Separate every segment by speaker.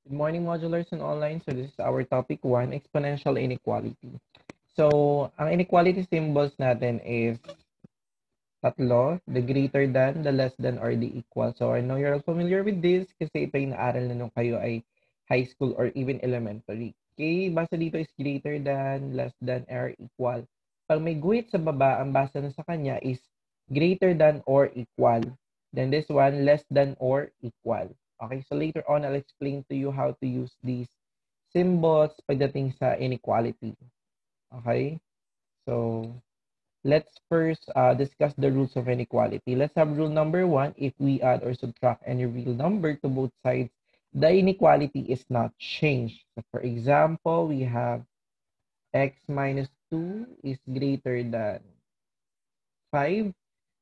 Speaker 1: Good morning, modulars and online. So this is our topic 1, exponential inequality. So, ang inequality symbols natin is tatlo, the greater than, the less than, or the equal. So I know you're all familiar with this kasi ito yung naaral na nung kayo ay high school or even elementary. Okay, basa dito is greater than, less than, or equal. Pag may guhit sa baba, ang basa na sa kanya is greater than or equal. Then this one, less than or equal. Okay, so later on, I'll explain to you how to use these symbols pagdating sa inequality. Okay, so let's first discuss the rules of inequality. Let's have rule number 1. If we add or subtract any real number to both sides, the inequality is not changed. So for example, we have x minus 2 is greater than 5.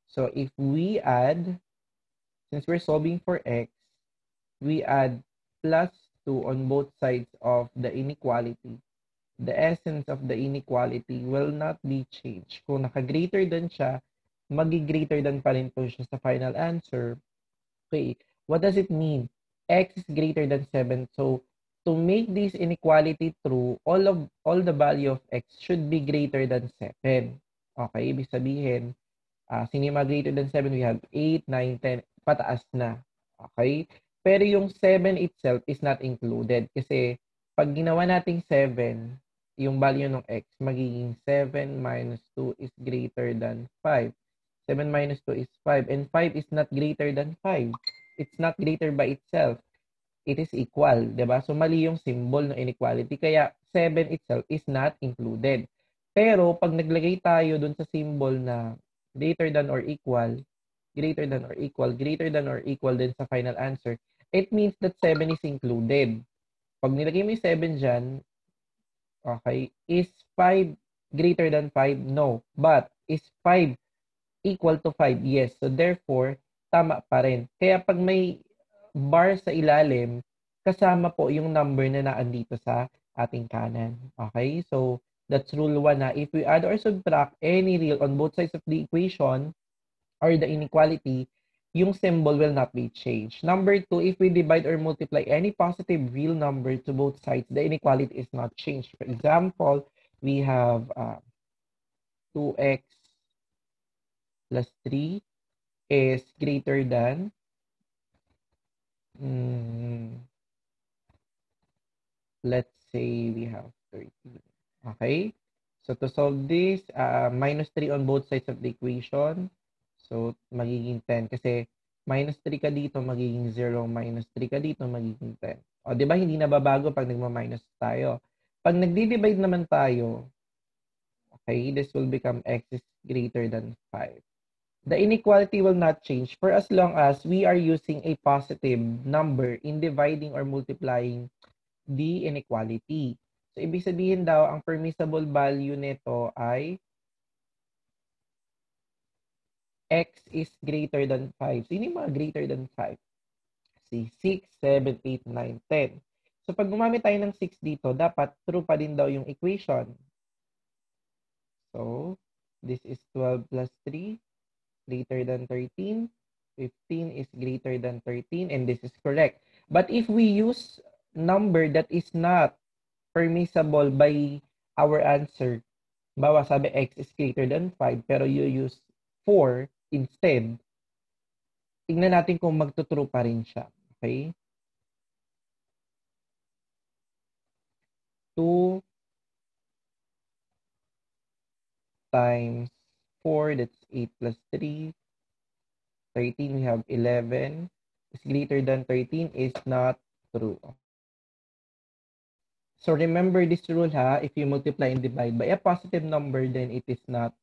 Speaker 1: So if we add, since we're solving for x, we add plus 2 on both sides of the inequality. The essence of the inequality will not be changed. Kung naka-greater than siya, magi-greater than pa rin po siya sa final answer. Okay, what does it mean? X is greater than 7. So, to make this inequality true, all the value of x should be greater than 7. Okay, ibig sabihin, sino yung mga greater than 7? We have 8, 9, 10, pataas na. Okay? Pero yung 7 itself is not included kasi pag ginawa nating 7, yung value ng x, magiging 7 minus 2 is greater than 5. 7 minus 2 is 5 and 5 is not greater than 5. It's not greater by itself. It is equal, 'di ba? So mali yung symbol ng inequality kaya 7 itself is not included. Pero pag naglagay tayo dun sa symbol na greater than or equal, greater than or equal, greater than or equal din sa final answer, it means that 7 is included. Pag nilagay mo yung 7 dyan, okay, is 5 greater than 5? No. But is 5 equal to 5? Yes. So therefore, tama pa rin. Kaya pag may bar sa ilalim, kasama po yung number na naandito sa ating kanan. Okay? So that's rule 1 na if we add or subtract any real on both sides of the equation or the inequality, yung symbol will not be changed. Number 2, if we divide or multiply any positive real number to both sides, the inequality is not changed. For example, we have 2x plus 3 is greater than mm, let's say we have 13. Okay? So to solve this, minus 3 on both sides of the equation. So magiging 10 kasi minus 3 ka dito, magiging 0. Minus 3 ka dito, magiging 10. O, di ba hindi nababago pag nagma-minus tayo? Pag nagdi-divide naman tayo, okay, this will become x is greater than 5. The inequality will not change for as long as we are using a positive number in dividing or multiplying the inequality. So, ibig sabihin daw, ang permissible value nito ay x is greater than 5. Sino yung mga greater than 5? Si 6, 7, 8, 9, 10. So, pag gumamit tayo ng 6 dito, dapat true pa din daw yung equation. So, this is 12 plus 3 greater than 13. 15 is greater than 13 and this is correct. But if we use number that is not permissible by our answer, bawa sabi x is greater than 5 pero you use 4 instead, tingnan natin kung magtutrue pa rin siya. Okay? 2 times 4, that's 8 plus 3. 13, we have 11. Is greater than 13 is not true. So remember this rule ha, if you multiply and divide by a positive number, then it is not,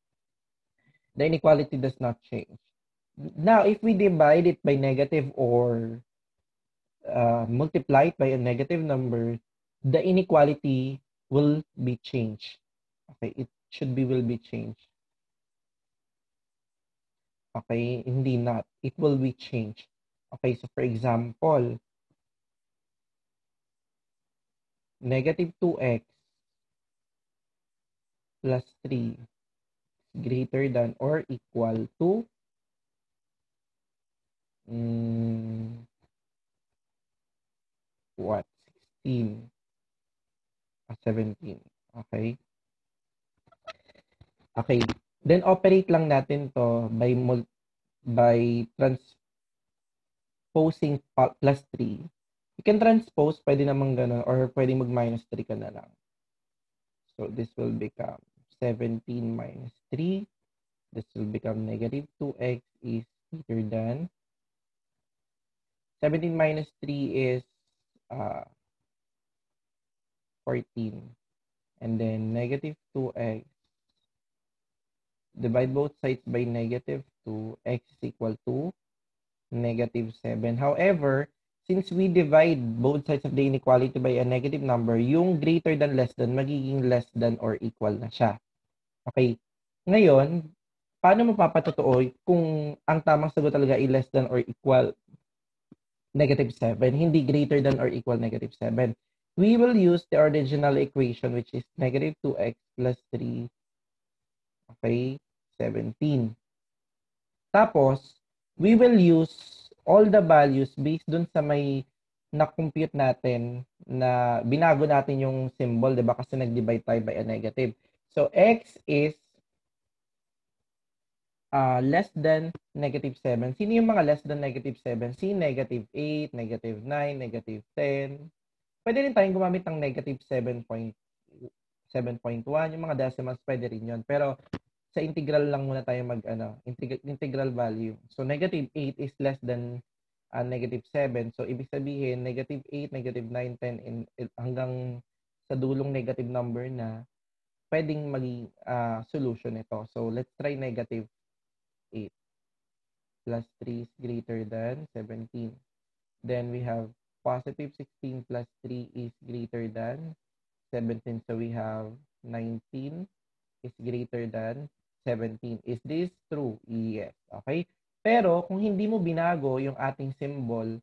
Speaker 1: the inequality does not change. Now, if we divide it by negative or multiply it by a negative number, the inequality will be changed. Okay, it should be will be changed. Okay, hindi not. It will be changed. Okay, so for example, negative 2x plus 3 greater than or equal to mm, what? 17. Okay? Okay. Then operate lang natin to by transposing plus 3. You can transpose, pwede namang gano'n, or pwede mag-minus 3 ka na lang. So this will become 17 minus 3. This will become negative 2x is greater than 17 minus 3 is 14. And then negative 2x, divide both sides by negative 2, x is equal to negative 7. However, since we divide both sides of the inequality by a negative number, yung greater than less than, magiging less than or equal na siya. Okay. Ngayon, paano mapapatotoo kung ang tamang sagot talaga ay less than or equal negative 7, hindi greater than or equal negative 7? We will use the original equation, which is negative 2x plus 3, okay, 17. Tapos, we will use all the values based dun sa may na-compute natin na binago natin yung symbol, di ba? Kasi nag-divide tayo by a negative. So, x is less than negative 7. Sino yung mga less than negative 7? Si negative 8, negative 9, negative 10. Pwede rin tayong gumamit ng negative 7.1. Yung mga decimals, pwede rin yun. Pero, sa integral lang muna tayo integral value. So, negative 8 is less than negative 7. So, ibig sabihin, negative 8, negative 9, 10, hanggang sa dulong negative number na pwedeng maging solution ito. So, let's try negative 8 plus 3 is greater than 17. Then, we have positive 16 plus 3 is greater than 17. So, we have 19 is greater than 17. Is this true? Yes. Okay? Pero, kung hindi mo binago yung ating symbol,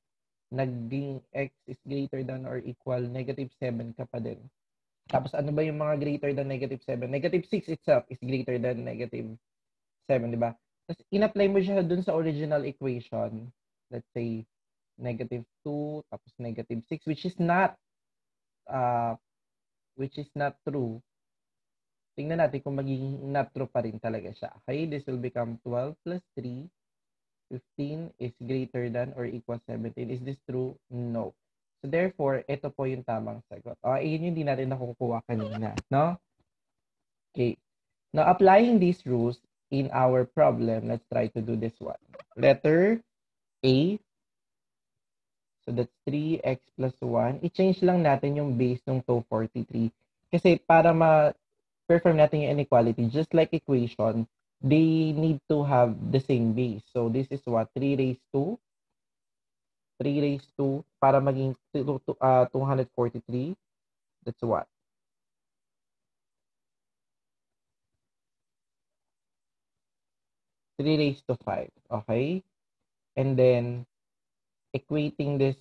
Speaker 1: naging x is greater than or equal negative 7 ka pa din. Tapos, ano ba yung mga greater than negative 7? Negative 6 itself is greater than negative 7, di ba? Tapos, in-apply mo siya dun sa original equation. Let's say, negative 2, tapos negative 6, which is not true. Tingnan natin kung magiging not true pa rin talaga siya. Okay, this will become 12 plus 3. 15 is greater than or equal 17. Is this true? No. So therefore, ito po yung tamang sagot. Yun yung hindi natin nakukuha kanina. No? Okay. Now, applying these rules in our problem, let's try to do this one. Letter A. So that's 3x plus 1. I-change lang natin yung base ng 243. Kasi para perform natin yung inequality, just like equation, they need to have the same base. So, this is what? 3 raised to? 3 raised to, para maging 243. That's what? 3 raised to 5. Okay? And then, equating this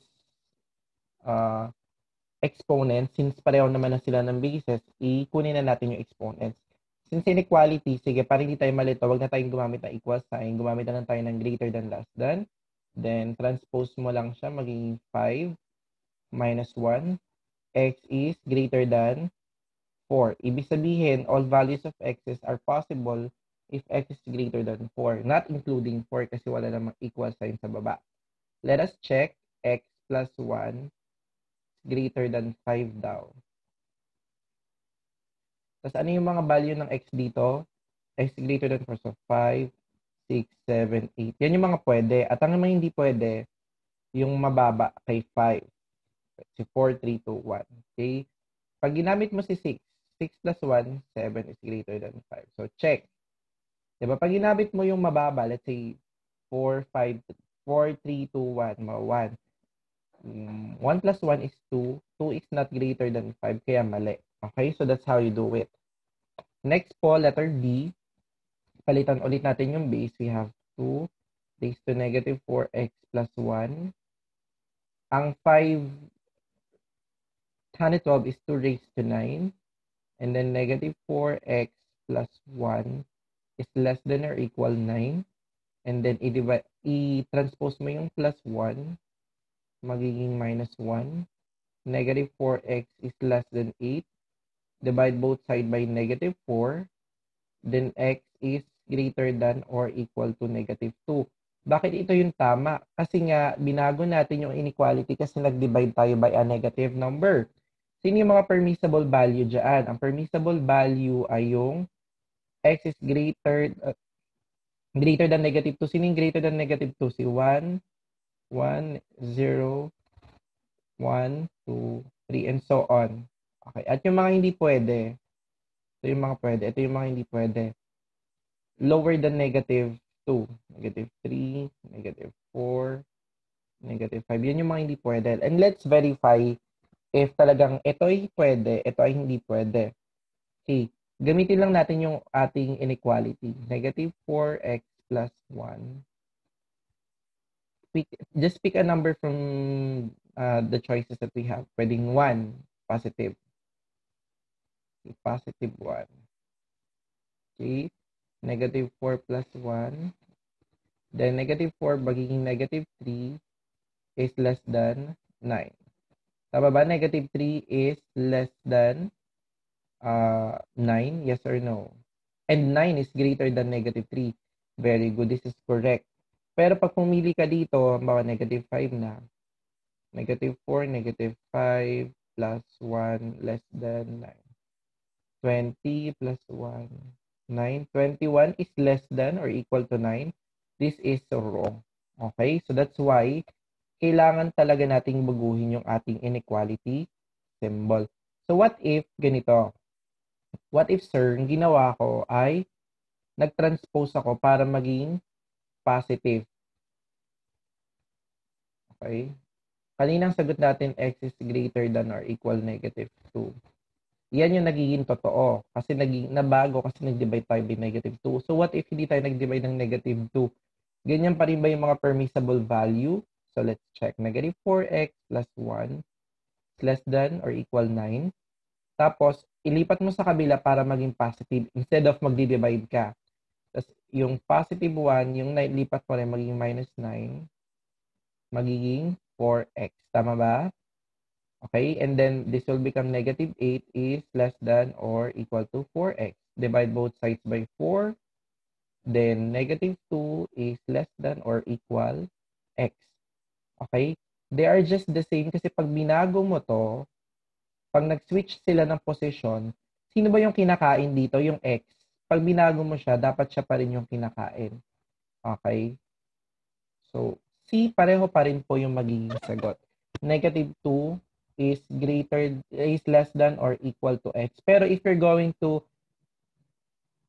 Speaker 1: exponent, since pareho naman na sila ng bases, ikunin na natin yung exponents. Since inequality, sige, para hindi tayo malito, wag na tayong gumamit ng equal sign. Gumamit na lang tayo ng greater than, less than. Then, transpose mo lang siya, maging 5 minus 1. X is greater than 4. Ibig sabihin, all values of x's are possible if x is greater than 4. Not including 4 kasi wala namang equal sign sa baba. Let us check x plus 1 greater than 5 daw. Tapos ano yung mga value ng x dito? X greater than 4. So 5, 6, 7, 8. Yan yung mga pwede. At ang mga hindi pwede, yung mababa kay 5. Si 4, 3, 2, 1. Okay? Pag ginamit mo si 6, 6 plus 1, 7 is greater than 5. So check. Diba? Pag ginamit mo yung mababa, let's say 4, 5, 4, 3, 2, 1, 1. 1 plus 1 is 2. 2 is not greater than 5, kaya mali. Okay? So that's how you do it. Next po, letter B. Palitan ulit natin yung base. We have 2 raised to negative 4x plus 1. Ang 512 is 2 raised to 9. And then negative 4x plus 1 is less than or equal 9. And then i-transpose mo yung plus 1, magiging minus 1. negative 4x is less than 8. Divide both sides by negative 4. Then x is greater than or equal to negative 2. Bakit ito yung tama? Kasi nga, binago natin yung inequality kasi nag-divide tayo by a negative number. Sino yung mga permissible value dyan? Ang permissible value ay yung x is greater than negative 2. Sino yung greater than negative 2? Si 1, 1, 0, 1, 2, 3, and so on. Okay. At yung mga hindi pwede, ito yung mga pwede, ito yung mga hindi pwede. Lower than negative 2, negative 3, negative 4, negative 5. Yan yung mga hindi pwede. And let's verify if talagang ito ay pwede, ito ay hindi pwede. Okay. Gamitin lang natin yung ating inequality. Negative 4x plus 1. Just pick a number from the choices that we have. Pwedeng 1, positive. Okay, positive 1. Okay. Negative 4 plus 1. Then negative 4 magiging negative 3 is less than 9. Tama ba? Negative 3 is less than 9? Yes or no? And 9 is greater than negative 3. Very good. This is correct. Pero pag pumili ka dito, baka negative 5 na. Negative 4, negative 5, plus 1, less than 9. 20 plus 1, 9. 21 is less than or equal to 9. This is wrong. Okay? So that's why kailangan talaga nating baguhin yung ating inequality symbol. So what if ganito? What if, sir, ang ginawa ko ay nag-transpose ako para maging positive. Okay? Kaninang sagot natin, x is greater than or equal negative 2. Yan yung nagiging totoo. Kasi nabago kasi nag-divide tayo by negative 2. So what if hindi tayo nag-divide ng negative 2? Ganyan pa rin ba yung mga permissible value? So let's check. Negative 4x plus 1 is less than or equal 9. Tapos, ilipat mo sa kabila para maging positive instead of magdi-divide ka. Tapos, yung positive 1, yung lipat mo rin magiging minus 9, magiging 4x. Tama ba? Okay, and then this will become negative 8 is less than or equal to 4x. Divide both sides by 4. Then negative 2 is less than or equal x. Okay? They are just the same kasi pag binago mo to, pag nag-switch sila ng position, sino ba yung kinakain dito? Yung x. Pag binago mo siya, dapat siya pa rin yung kinakain. Okay? So, C, pareho pa rin po yung magiging sagot. Negative 2 is less than or equal to x. Pero if you're going to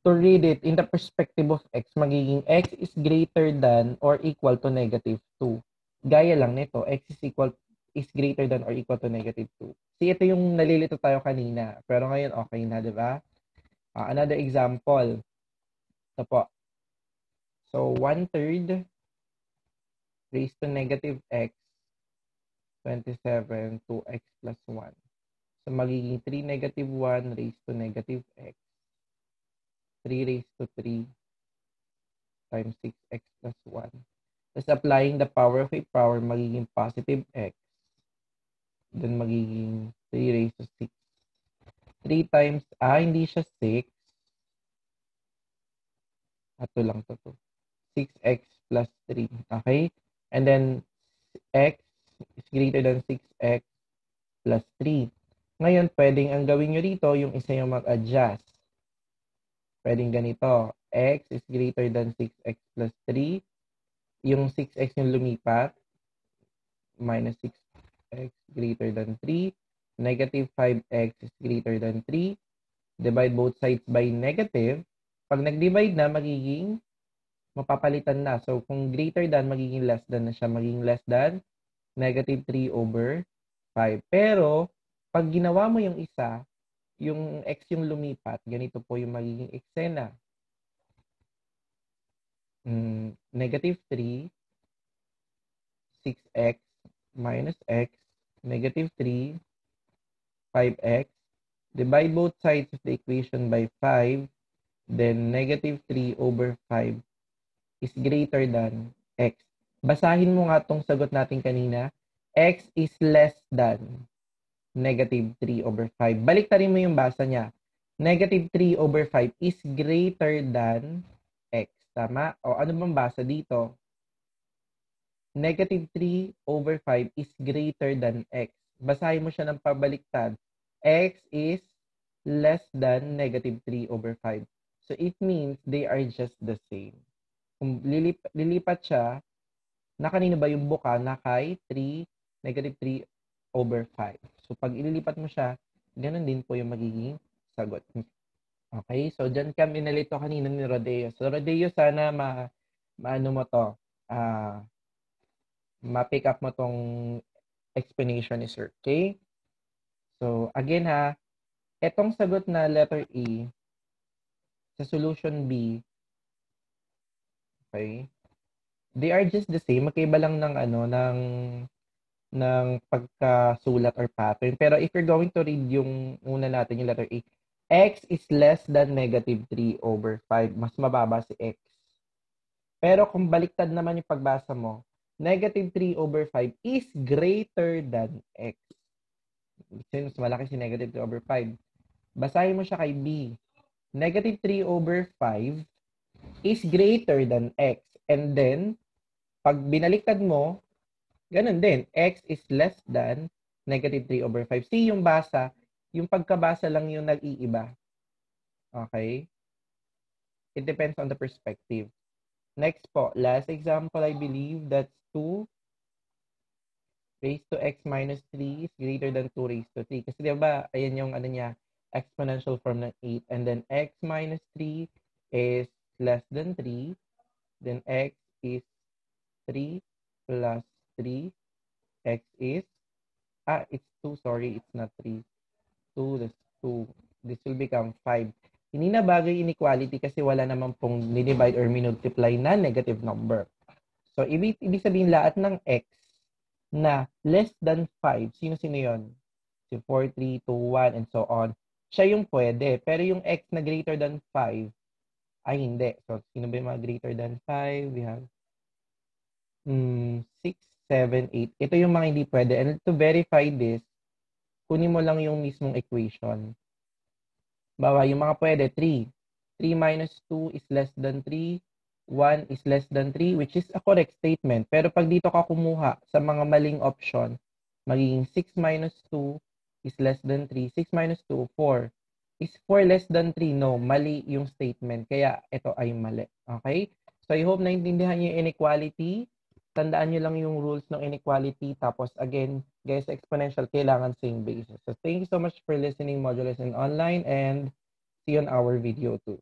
Speaker 1: read it in the perspective of x, magiging x is greater than or equal to negative 2. Gaya lang nito, x is greater than or equal to negative 2. See, ito yung nalilito tayo kanina. Pero ngayon, okay na, di ba? Another example. Ito po. So, 1/3 raised to negative x 27 to x plus 1. So, magiging 3 negative 1 raised to negative x. 3 raised to 3 times 6x plus 1. Tapos, applying the power of a power, magiging positive x. Then, magiging 3 raised to 6. 3 times, hindi siya 6. Ito lang to. 6x plus 3. Okay? And then, x is greater than 6x plus 3. Ngayon, pwedeng ang gawin nyo rito, yung isa yung mag-adjust. Pwedeng ganito. X is greater than 6x plus 3. Yung 6x yung lumipat. Minus 6x greater than 3. Negative 5x is greater than 3. Divide both sides by negative. Pag nag-divide na, magiging mapapalitan na. So, kung greater than, magiging less than na siya. Magiging less than negative 3 over 5. Pero, pag ginawa mo yung isa, yung x yung lumipat, ganito po yung magiging eksena. Negative 3, 6x minus x, negative 3, 5x. Divide both sides of the equation by 5. Then, negative 3 over 5 is greater than x. Basahin mo nga tong sagot natin kanina. X is less than. negative 3 over 5. Baliktarin mo yung basa niya. Negative 3 over 5 is greater than x. Tama? O ano bang basa dito? Negative 3 over 5 is greater than x. Basahin mo siya ng pabaliktad. X is less than negative 3 over 5. So it means they are just the same. Kung lilipat siya, na kanino ba yung buka? Na kay 3, negative 3 over 5. So pag ililipat mo siya, ganun din po yung magiging sagot. Okay, so dyan kami nalito kanina ni Rodeo. So Rodeo, sana maano mo to, ma-pick up mo tong explanation ni Sir. Okay? So again ha, etong sagot na letter E sa solution B, okay? They are just the same. Magkaiba lang ng ano ng pagkasulat or pattern. Pero if you're going to read yung una natin, yung letter A, x is less than negative 3 over 5. Mas mababa si x. Pero kung baliktad naman yung pagbasa mo, negative 3 over 5 is greater than x. Since malaki si negative 3 over 5. Basahin mo siya kay B. Negative 3 over 5 is greater than x. And then, pag binaliktad mo, ganun din. X is less than negative 3 over 5. See, yung basa, yung pagkabasa lang yung nag-iiba. Okay? It depends on the perspective. Next po, last example, I believe that's 2 raised to x minus 3 is greater than 2 raised to 3. Kasi diba, ayan yung ano niya, exponential form ng 8. And then x minus 3 is less than 3. Then x is 3 plus 3. X is, it's 2, sorry, it's not 3. 2, that's 2. This will become 5. Hindi na bagay inequality kasi wala naman pong dinivide or minultiply na negative number. So, ibig sabihin lahat ng x na less than 5, sino-sino yun? Si 4, 3, 2, 1, and so on. Siya yung pwede. Pero yung x na greater than 5, ay hindi. So, sino ba yung mga greater than 5? We have 6, 7, 8. Ito yung mga hindi pwede. And to verify this, kunin mo lang yung mismong equation. Bawa, yung mga pwede, 3. 3 minus 2 is less than 3. 1 is less than 3, which is a correct statement. Pero pag dito ka kumuha sa mga maling option, magiging 6 minus 2 is less than 3. 6 minus 2, 4. Is 4 less than 3? No, mali yung statement. Kaya ito ay mali. Okay? So I hope naintindihan niyo yung inequality. Tandaan niyo lang yung rules ng inequality. Tapos again, guys, exponential, kailangan same basis. So thank you so much for listening, Modulus and Online, and see you on our video too.